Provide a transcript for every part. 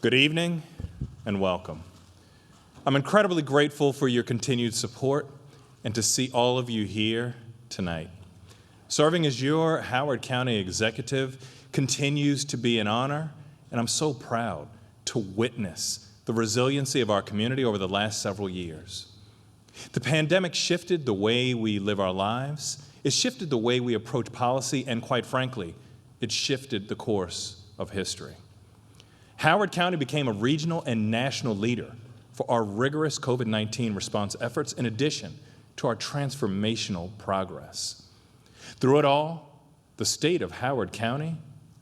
Good evening and welcome. I'm incredibly grateful for your continued support and to see all of you here tonight. Serving as your Howard County executive continues to be an honor, and I'm so proud to witness the resiliency of our community over the last several years. The pandemic shifted the way we live our lives. It shifted the way we approach policy, and quite frankly, it shifted the course of history. Howard County became a regional and national leader for our rigorous COVID-19 response efforts, in addition to our transformational progress. Through it all, the state of Howard County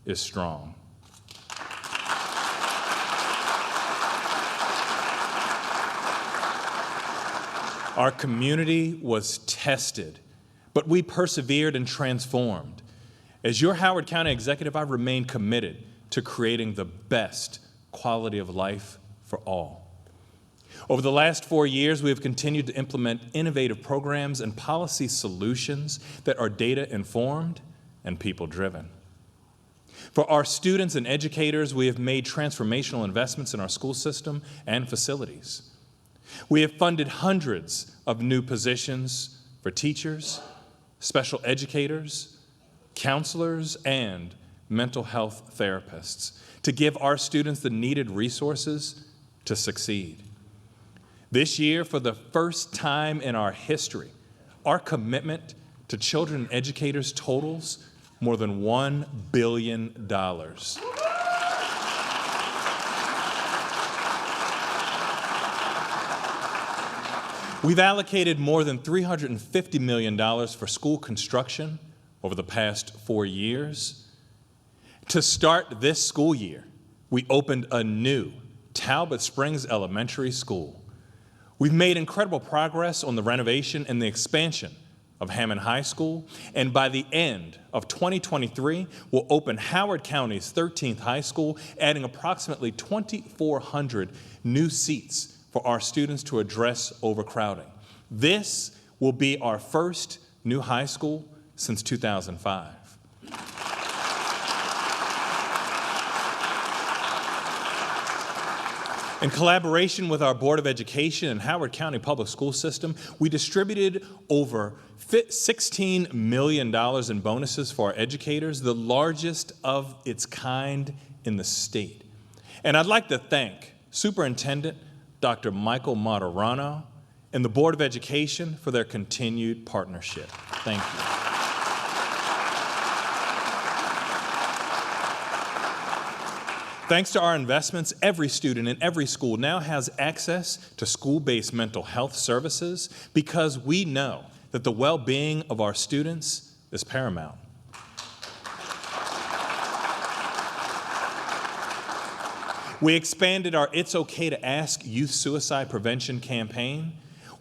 is strong. Our community was tested, but we persevered and transformed. As your Howard County executive, I remain committed to creating the best quality of life for all. Over the last 4 years, we have continued to implement innovative programs and policy solutions that are data-informed and people-driven. For our students and educators, we have made transformational investments in our school system and facilities. We have funded hundreds of new positions for teachers, special educators, counselors, and mental health therapists to give our students the needed resources to succeed. This year, for the first time in our history, our commitment to children and educators totals more than $1 billion. We've allocated more than $350 million for school construction over the past 4 years. To start this school year, we opened a new Talbot Springs Elementary School. We've made incredible progress on the renovation and the expansion of Hammond High School, and by the end of 2023, we'll open Howard County's 13th high school, adding approximately 2,400 new seats for our students to address overcrowding. This will be our first new high school since 2005. In collaboration with our Board of Education and Howard County Public School System, we distributed over $16 million in bonuses for our educators, the largest of its kind in the state. And I'd like to thank Superintendent Dr. Michael Martirano and the Board of Education for their continued partnership. Thank you. Thanks to our investments, every student in every school now has access to school-based mental health services because we know that the well-being of our students is paramount. We expanded our It's Okay to Ask youth suicide prevention campaign.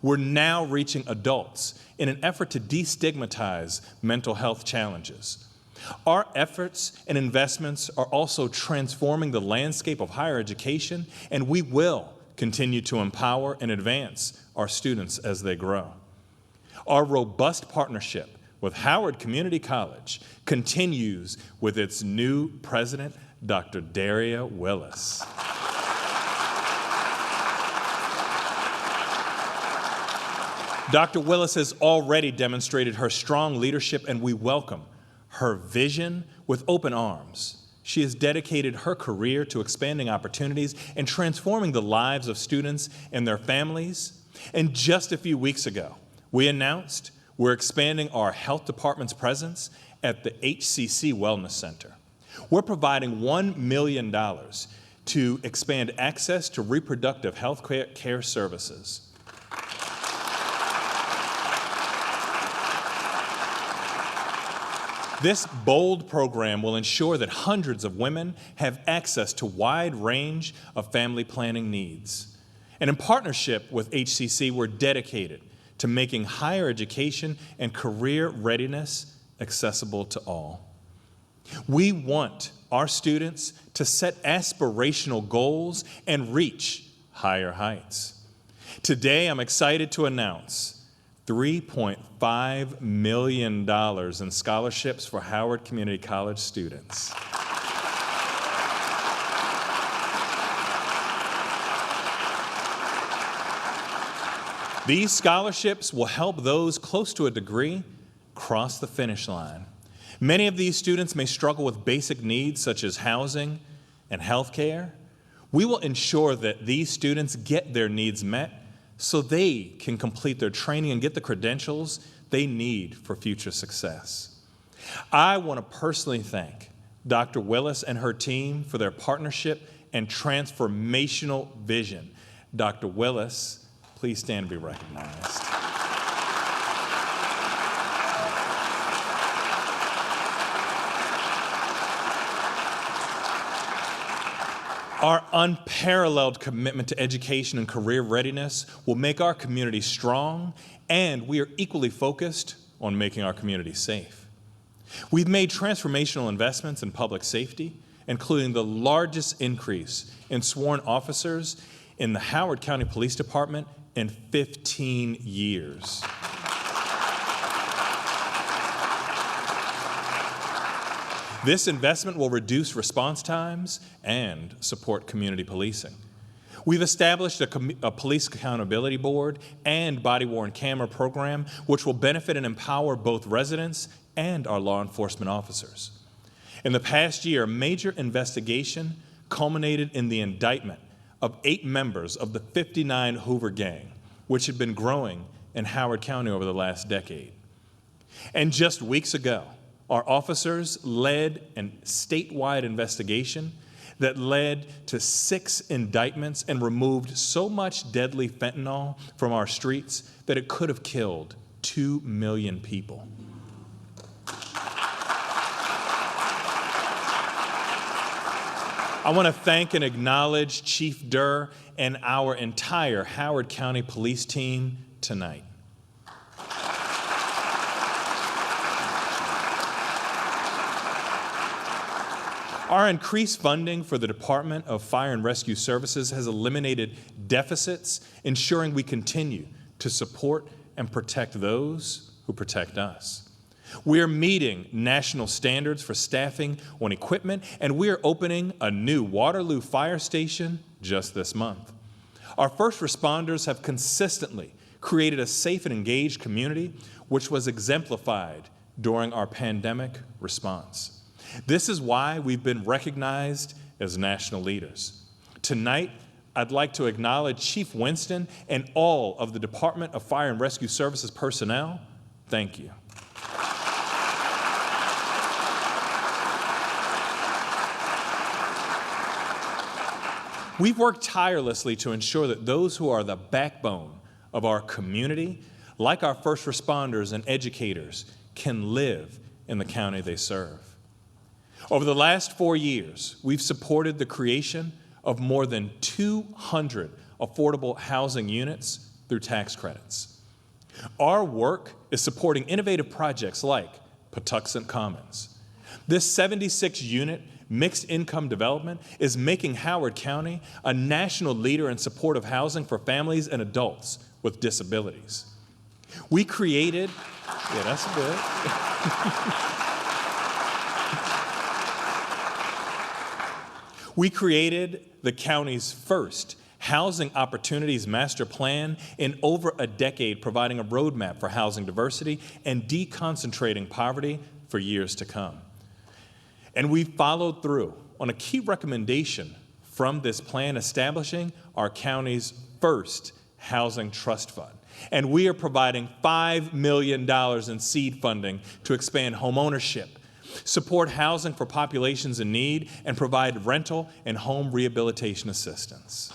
We're now reaching adults in an effort to destigmatize mental health challenges. Our efforts and investments are also transforming the landscape of higher education, and we will continue to empower and advance our students as they grow. Our robust partnership with Howard Community College continues with its new president, Dr. Daria Willis. Dr. Willis has already demonstrated her strong leadership, and we welcome her vision with open arms. She has dedicated her career to expanding opportunities and transforming the lives of students and their families. And just a few weeks ago, we announced we're expanding our health department's presence at the Hcc Wellness Center. We're providing $1 million to expand access to reproductive health care services. This bold program will ensure that hundreds of women have access to a wide range of family planning needs. And in partnership with HCC, we're dedicated to making higher education and career readiness accessible to all. We want our students to set aspirational goals and reach higher heights. Today, I'm excited to announce $3.5 million in scholarships for Howard Community College students. These scholarships will help those close to a degree cross the finish line. Many of these students may struggle with basic needs such as housing and health care. We will ensure that these students get their needs met so they can complete their training and get the credentials they need for future success. I want to personally thank Dr. Willis and her team for their partnership and transformational vision. Dr. Willis, please stand and be recognized. Our unparalleled commitment to education and career readiness will make our community strong, and we are equally focused on making our community safe. We've made transformational investments in public safety, including the largest increase in sworn officers in the Howard County Police Department in 15 years. This investment will reduce response times and support community policing. We've established a police accountability board and body-worn camera program, which will benefit and empower both residents and our law enforcement officers. In the past year, a major investigation culminated in the indictment of 8 members of the 59 Hoover Gang, which had been growing in Howard County over the last decade. And just weeks ago, our officers led a statewide investigation that led to 6 indictments and removed so much deadly fentanyl from our streets that it could have killed 2 million people. I want to thank and acknowledge Chief Durr and our entire Howard County Police team tonight. Our increased funding for the Department of Fire and Rescue Services has eliminated deficits, ensuring we continue to support and protect those who protect us. We are meeting national standards for staffing on equipment, and we are opening a new Waterloo Fire Station just this month. Our first responders have consistently created a safe and engaged community, which was exemplified during our pandemic response. This is why we've been recognized as national leaders. Tonight, I'd like to acknowledge Chief Winston and all of the Department of Fire and Rescue Services personnel. Thank you. We've worked tirelessly to ensure that those who are the backbone of our community, like our first responders and educators, can live in the county they serve. Over the last 4 years, we've supported the creation of more than 200 affordable housing units through tax credits. Our work is supporting innovative projects like Patuxent Commons. This 76-unit mixed income development is making Howard County a national leader in support of housing for families and adults with disabilities. We created, yeah, that's good. We created the county's first Housing Opportunities Master Plan in over a decade, providing a roadmap for housing diversity and deconcentrating poverty for years to come. And we followed through on a key recommendation from this plan, establishing our county's first housing trust fund. And we are providing $5 million in seed funding to expand homeownership, support housing for populations in need, and provide rental and home rehabilitation assistance.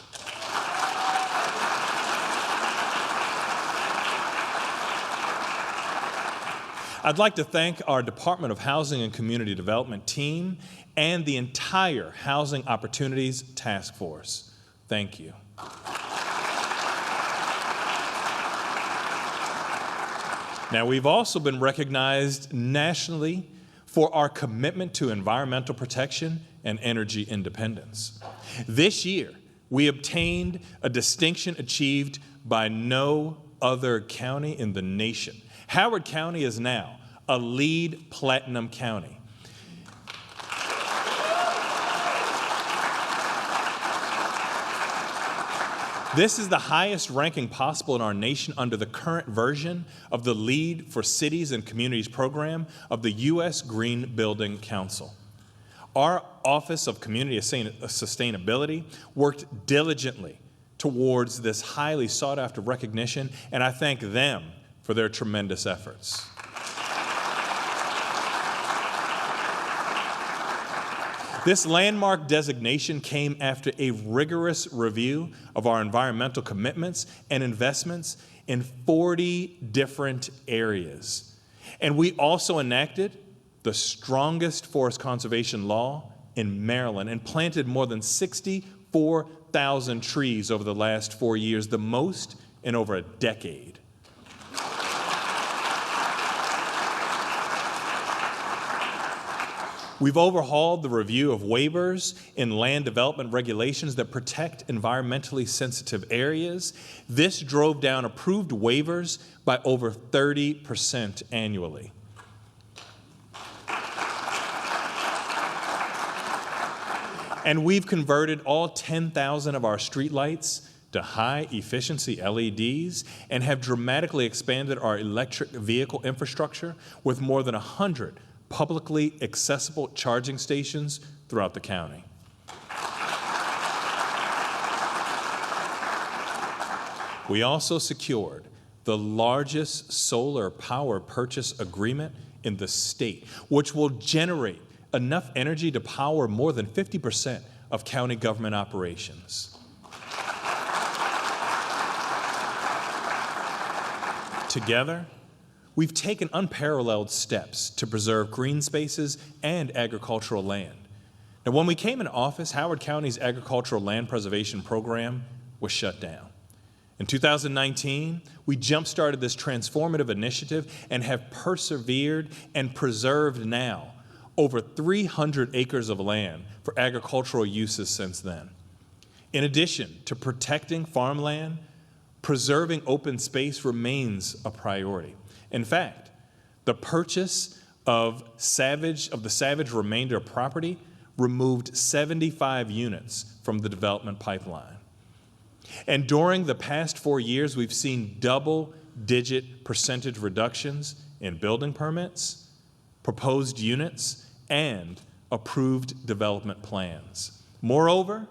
I'd like to thank our Department of Housing and Community Development team and the entire Housing Opportunities Task Force. Thank you. Now, we've also been recognized nationally for our commitment to environmental protection and energy independence. This year, we obtained a distinction achieved by no other county in the nation. Howard County is now a LEED Platinum County. This is the highest ranking possible in our nation under the current version of the Lead for Cities and Communities program of the U.S. Green Building Council. Our Office of Community Sustainability worked diligently towards this highly sought-after recognition, and I thank them for their tremendous efforts. This landmark designation came after a rigorous review of our environmental commitments and investments in 40 different areas. And we also enacted the strongest forest conservation law in Maryland and planted more than 64,000 trees over the last 4 years, the most in over a decade. We've overhauled the review of waivers in land development regulations that protect environmentally sensitive areas. This drove down approved waivers by over 30% annually. And we've converted all 10,000 of our streetlights to high-efficiency LEDs and have dramatically expanded our electric vehicle infrastructure with more than 100 publicly accessible charging stations throughout the county. We also secured the largest solar power purchase agreement in the state, which will generate enough energy to power more than 50% of county government operations. Together, we've taken unparalleled steps to preserve green spaces and agricultural land. Now, when we came into office, Howard County's agricultural land preservation program was shut down. In 2019, we jump-started this transformative initiative and have persevered and preserved now over 300 acres of land for agricultural uses since then. In addition to protecting farmland, preserving open space remains a priority. In fact, the purchase of the Savage remainder property removed 75 units from the development pipeline. And during the past 4 years, we've seen double-digit percentage reductions in building permits, proposed units, and approved development plans. Moreover,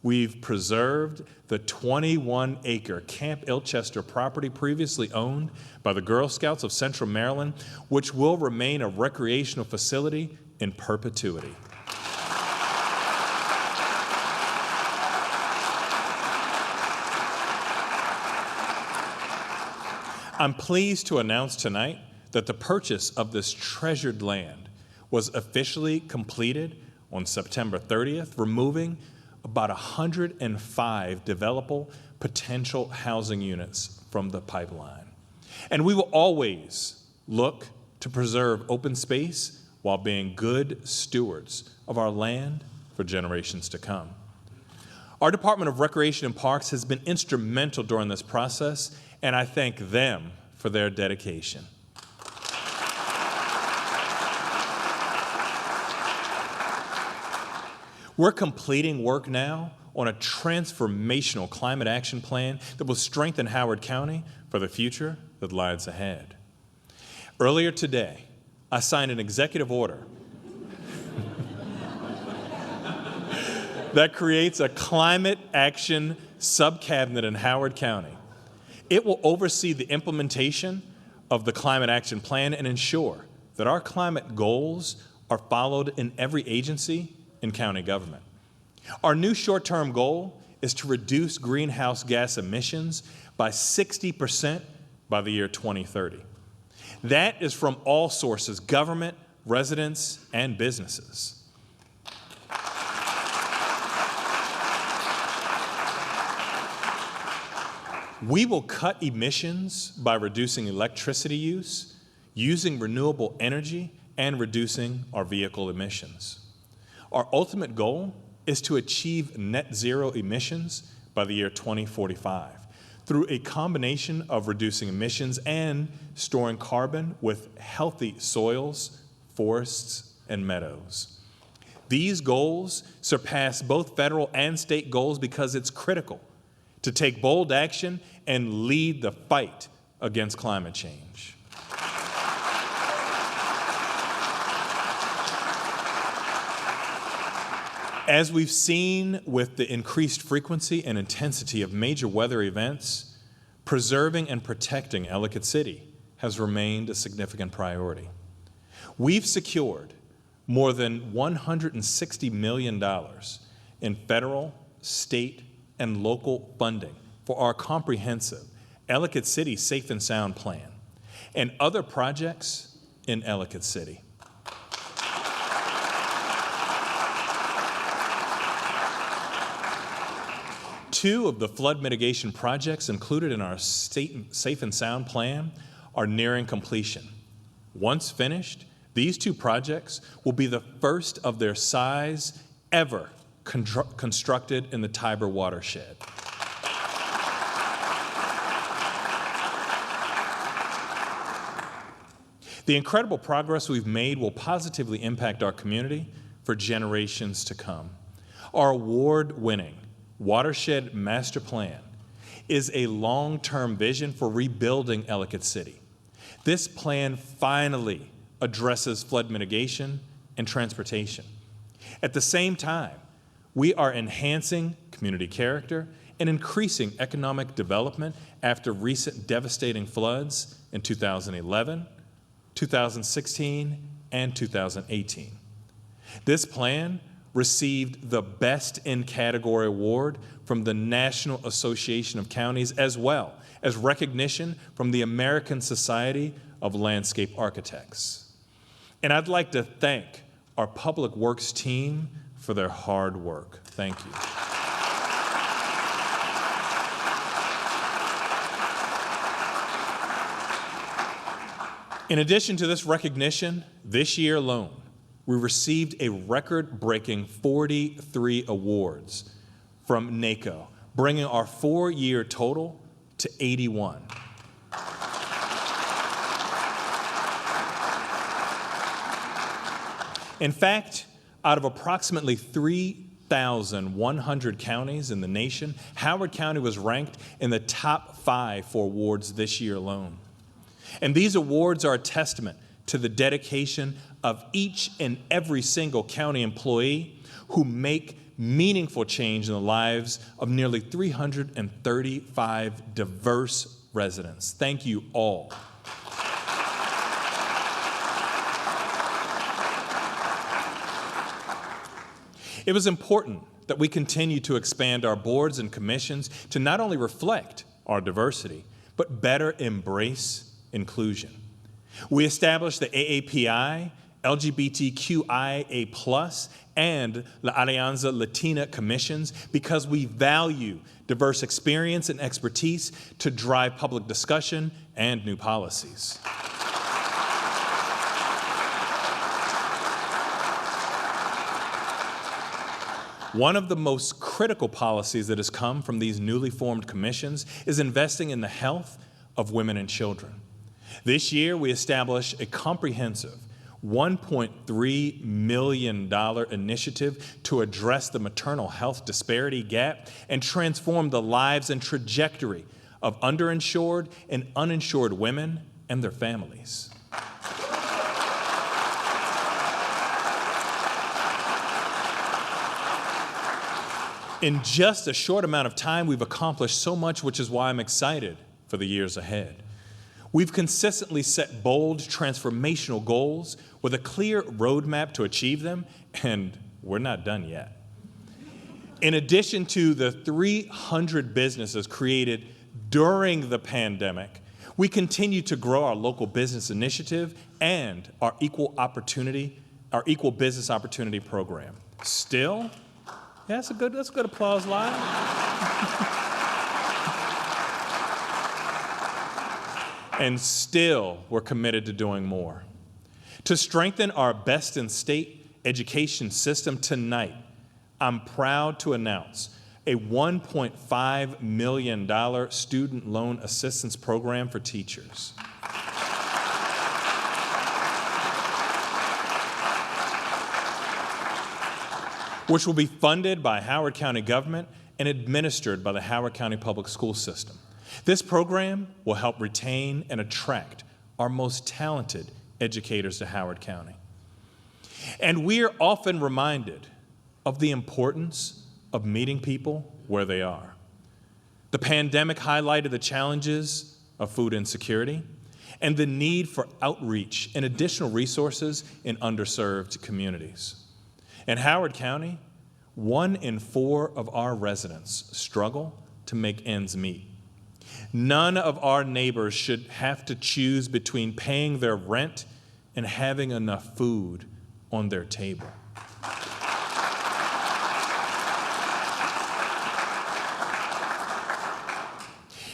we've preserved the 21-acre Camp Ilchester property previously owned by the Girl Scouts of Central Maryland, which will remain a recreational facility in perpetuity. I'm pleased to announce tonight that the purchase of this treasured land was officially completed on September 30th, removing about 105 developable potential housing units from the pipeline. And we will always look to preserve open space while being good stewards of our land for generations to come. Our Department of Recreation and Parks has been instrumental during this process, and I thank them for their dedication. We're completing work now on a transformational climate action plan that will strengthen Howard County for the future that lies ahead. Earlier today, I signed an executive order that creates a climate action subcabinet in Howard County. It will oversee the implementation of the climate action plan and ensure that our climate goals are followed in every agency in county government. Our new short-term goal is to reduce greenhouse gas emissions by 60% by the year 2030. That is from all sources: government, residents, and businesses. We will cut emissions by reducing electricity use, using renewable energy, and reducing our vehicle emissions. Our ultimate goal is to achieve net zero emissions by the year 2045 through a combination of reducing emissions and storing carbon with healthy soils, forests, and meadows. These goals surpass both federal and state goals because it's critical to take bold action and lead the fight against climate change. As we've seen with the increased frequency and intensity of major weather events, preserving and protecting Ellicott City has remained a significant priority. We've secured more than $160 million in federal, state, and local funding for our comprehensive Ellicott City Safe and Sound Plan and other projects in Ellicott City. Two of the flood mitigation projects included in our Safe and Sound Plan are nearing completion. Once finished, these two projects will be the first of their size ever constructed in the Tiber watershed. The incredible progress we've made will positively impact our community for generations to come. Our award-winning Watershed Master Plan is a long-term vision for rebuilding Ellicott City. This plan finally addresses flood mitigation and transportation. At the same time, we are enhancing community character and increasing economic development after recent devastating floods in 2011, 2016, and 2018. This plan received the Best in Category award from the National Association of Counties, as well as recognition from the American Society of Landscape Architects. And I'd like to thank our Public Works team for their hard work. Thank you. In addition to this recognition, this year alone, we received a record-breaking 43 awards from NACO, bringing our 4-year total to 81. In fact, out of approximately 3,100 counties in the nation, Howard County was ranked in the top 5 for awards this year alone. And these awards are a testament to the dedication of each and every single county employee who make meaningful change in the lives of nearly 335 diverse residents. Thank you all. It was important that we continue to expand our boards and commissions to not only reflect our diversity, but better embrace inclusion. We established the AAPI, LGBTQIA+, and La Alianza Latina commissions because we value diverse experience and expertise to drive public discussion and new policies. One of the most critical policies that has come from these newly formed commissions is investing in the health of women and children. This year, we established a comprehensive $1.3 million initiative to address the maternal health disparity gap and transform the lives and trajectory of underinsured and uninsured women and their families. In just a short amount of time, we've accomplished so much, which is why I'm excited for the years ahead. We've consistently set bold, transformational goals with a clear roadmap to achieve them, and we're not done yet. In addition to the 300 businesses created during the pandemic, we continue to grow our local business initiative and our equal business opportunity program. Still, yeah, that's a good applause line. And still, we're committed to doing more. To strengthen our best-in-state education system tonight, I'm proud to announce a $1.5 million student loan assistance program for teachers. Which will be funded by Howard County government and administered by the Howard County Public School System. This program will help retain and attract our most talented educators to Howard County. And we are often reminded of the importance of meeting people where they are. The pandemic highlighted the challenges of food insecurity and the need for outreach and additional resources in underserved communities. In Howard County, 1 in 4 of our residents struggle to make ends meet. None of our neighbors should have to choose between paying their rent and having enough food on their table.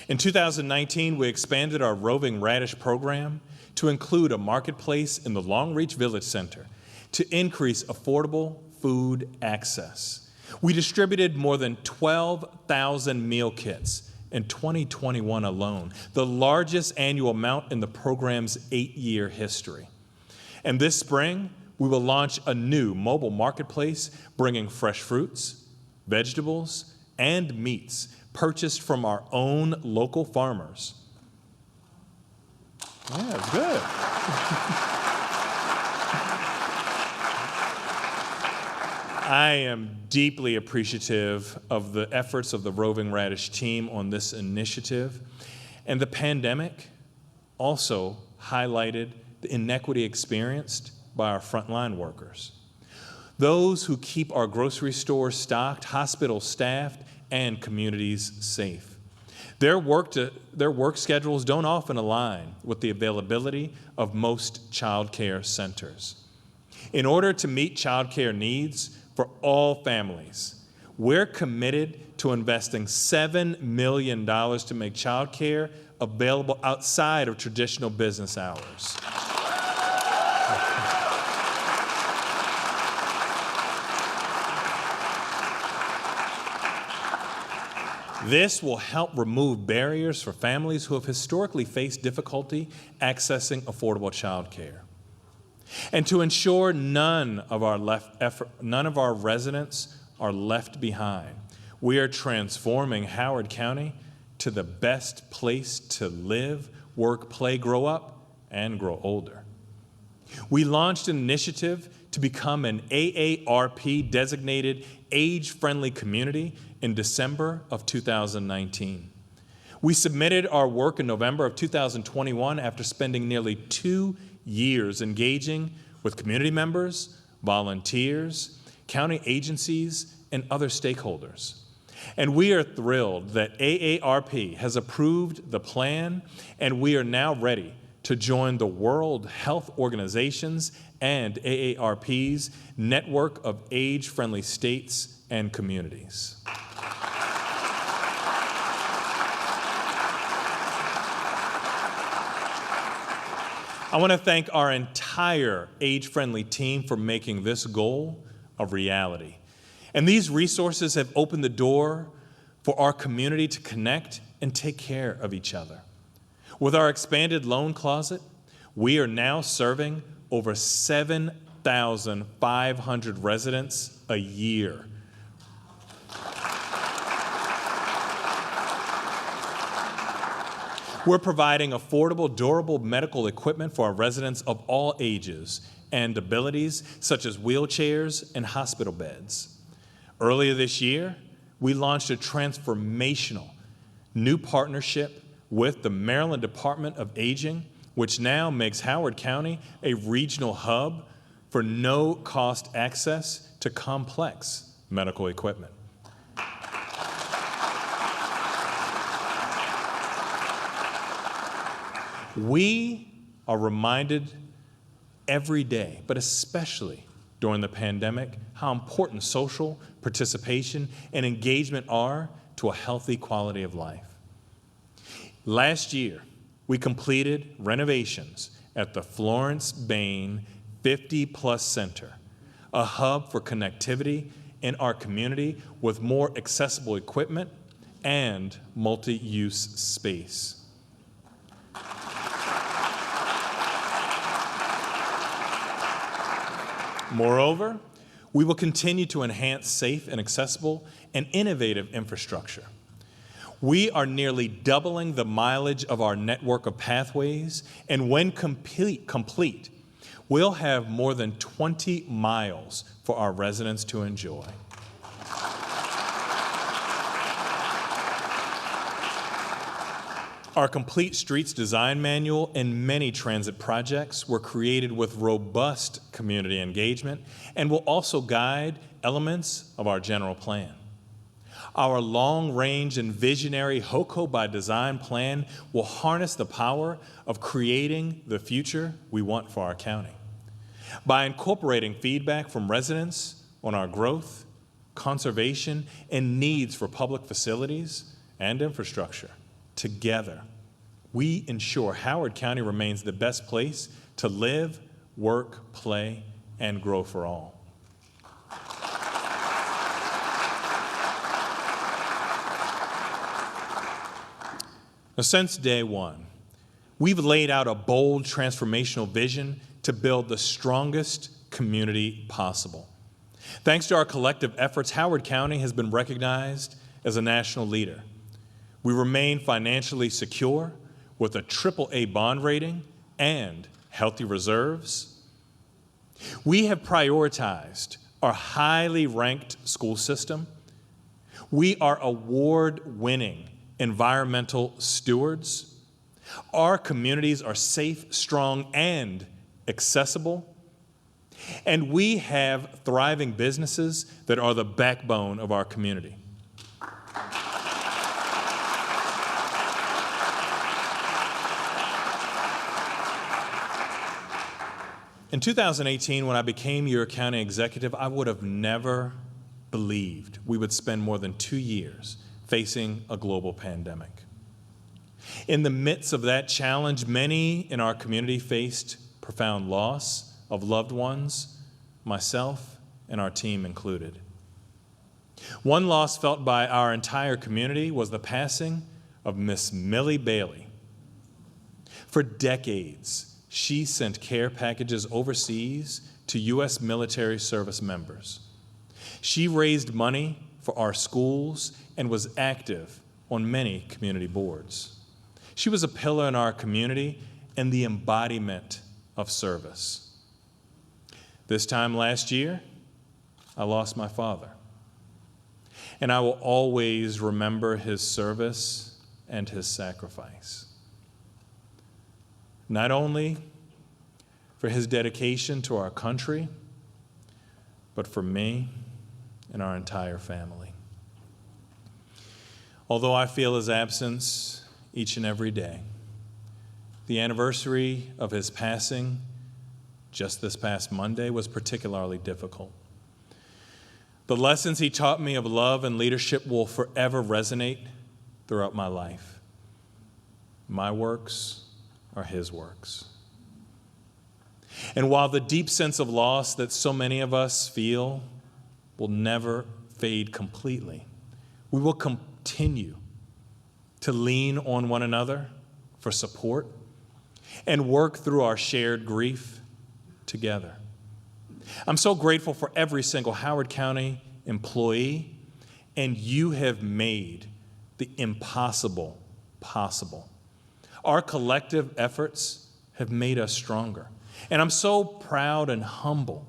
In 2019, we expanded our roving radish program to include a marketplace in the Long Reach Village Center to increase affordable food access. We distributed more than 12,000 meal kits in 2021 alone, the largest annual amount in the program's 8-year history. And this spring, we will launch a new mobile marketplace bringing fresh fruits, vegetables, and meats purchased from our own local farmers. Yeah, good. I am deeply appreciative of the efforts of the Roving Radish team on this initiative. And the pandemic also highlighted the inequity experienced by our frontline workers. Those who keep our grocery stores stocked, hospitals staffed, and communities safe. Their work schedules don't often align with the availability of most child care centers. In order to meet child care needs for all families, we're committed to investing $7 million to make child care available outside of traditional business hours. This will help remove barriers for families who have historically faced difficulty accessing affordable child care. And to ensure none of our residents are left behind, we are transforming Howard County to the best place to live, work, play, grow up, and grow older. We launched an initiative to become an AARP designated age-friendly community in December of 2019. We submitted our work in November of 2021 after spending nearly 2 years engaging with community members, volunteers, county agencies, and other stakeholders. And we are thrilled that AARP has approved the plan, and we are now ready to join the World Health Organization's and AARP's network of age-friendly states and communities. I want to thank our entire age-friendly team for making this goal a reality. And these resources have opened the door for our community to connect and take care of each other. With our expanded loan closet, we are now serving over 7,500 residents a year. We're providing affordable, durable medical equipment for our residents of all ages and abilities, such as wheelchairs and hospital beds. Earlier this year, we launched a transformational new partnership with the Maryland Department of Aging, which now makes Howard County a regional hub for no-cost access to complex medical equipment. We are reminded every day, but especially during the pandemic, how important social participation and engagement are to a healthy quality of life. Last year, we completed renovations at the Florence Bain 50+ Center, a hub for connectivity in our community with more accessible equipment and multi-use space. Moreover, we will continue to enhance safe and accessible and innovative infrastructure. We are nearly doubling the mileage of our network of pathways, and when complete, we'll have more than 20 miles for our residents to enjoy. Our Complete Streets Design Manual and many transit projects were created with robust community engagement and will also guide elements of our general plan. Our long-range and visionary HOCO by Design plan will harness the power of creating the future we want for our county. By incorporating feedback from residents on our growth, conservation, and needs for public facilities and infrastructure, together, we ensure Howard County remains the best place to live, work, play, and grow for all. Now, since day one, we've laid out a bold transformational vision to build the strongest community possible. Thanks to our collective efforts, Howard County has been recognized as a national leader. We remain financially secure with a AAA bond rating and healthy reserves. We have prioritized our highly ranked school system. We are award-winning environmental stewards. Our communities are safe, strong, and accessible. And we have thriving businesses that are the backbone of our community. In 2018, when I became your county executive, I would have never believed we would spend more than 2 years facing a global pandemic. In the midst of that challenge, many in our community faced profound loss of loved ones, myself and our team included. One loss felt by our entire community was the passing of Miss Millie Bailey. For decades, she sent care packages overseas to U.S. military service members. She raised money for our schools and was active on many community boards. She was a pillar in our community and the embodiment of service. This time last year, I lost my father. And I will always remember his service and his sacrifice. Not only for his dedication to our country, but for me and our entire family. Although I feel his absence each and every day, the anniversary of his passing just this past Monday was particularly difficult. The lessons he taught me of love and leadership will forever resonate throughout my life. My works are his works. And while the deep sense of loss that so many of us feel will never fade completely, we will continue to lean on one another for support and work through our shared grief together. I'm so grateful for every single Howard County employee, and you have made the impossible possible. Our collective efforts have made us stronger. And I'm so proud and humble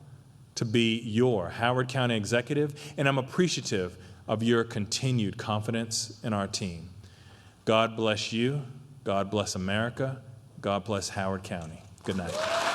to be your Howard County executive, and I'm appreciative of your continued confidence in our team. God bless you. God bless America. God bless Howard County. Good night.